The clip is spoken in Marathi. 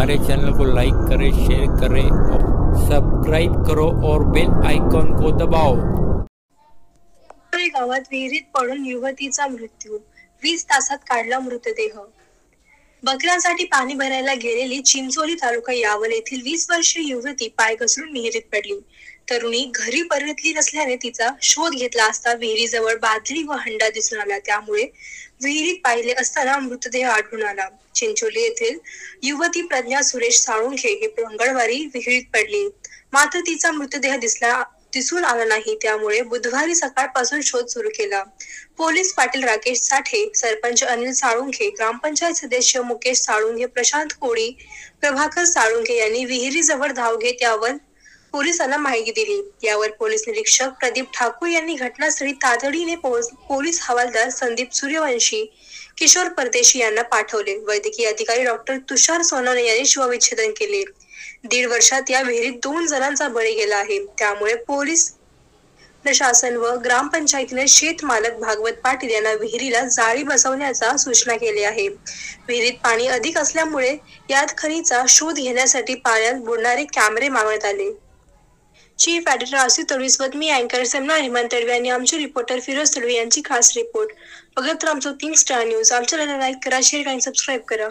हमारे चैनल को लाइक करें, शेयर करें और सब्सक्राइब करो और बेल आइकॉन को दबाओ। गावात विहिरीत पडून युवतीचा मृत्यू, 20 तासात काढला मृतदेह। बकऱ्यांसाठी पाणी भरायला गेलेली चिंचोली तालुका यावल येथील 20 वर्षीय युवती पाय घसरून विहिरीत पडली। तरुणी घरी परतली नसल्याने तिचा शोध घेतला असता विहिरीजवळ बादली व हंडा दिसून आला, त्यामुळे विहिरीत पाहिले असताना मृतदेह आढळून आला। चिंचोली येथील युवती प्रज्ञा सुरेश साळुंखे ही मंगळवारी विहिरीत पडली, मात्र तिचा मृतदेह दिसून आला नाही, त्यामुळे बुधवारी सकाळपासून शोध सुरू केला। पोलीस पाटील राकेश साठे, सरपंच अनिल साळुंखे, ग्रामपंचायत सदस्य मुकेश साळुंखे, प्रशांत कोळी, प्रभाकर साळुंखे यांनी विहिरीजवळ धाव घेत यावर पोलिसांना माहिती दिली। यावर पोलीस निरीक्षक प्रदीप ठाकूर यांनी घटनास्थळी तातडीने पोलीस हवालदार संदीप सूर्यवंशी, किशोर परदेशी यांना पाठवले। वैद्यकीय अधिकारी डॉक्टर तुषार सोनवणे यांनी शवविच्छेदन केले। 1.5 वर्षात या विहिरीत 2 जणांचा बळी गेला आहे, त्यामुळे पोलीस प्रशासन व ग्रामपंचायतीने शेतमालक भागवत पाटील यांना विहिरीला जाळी बसवण्याचा सूचना केली आहे। विहिरीत पाणी अधिक असल्यामुळे यात खनीचा शोध घेण्यासाठी पाण्यात बुडणारे कॅमेरे मागवण्यात आले। चीफ एडिटर आसिफ तडवीसोबत मी अँकर समीना हेमंत तडवी आणि आमचे रिपोर्टर फिरोज तडवी यांची खास रिपोर्ट। बघत राहा आमचं 3 स्टार न्यूज। आमच्या चॅनलला लाईक करा, शेअर करा आणि सबस्क्राईब करा।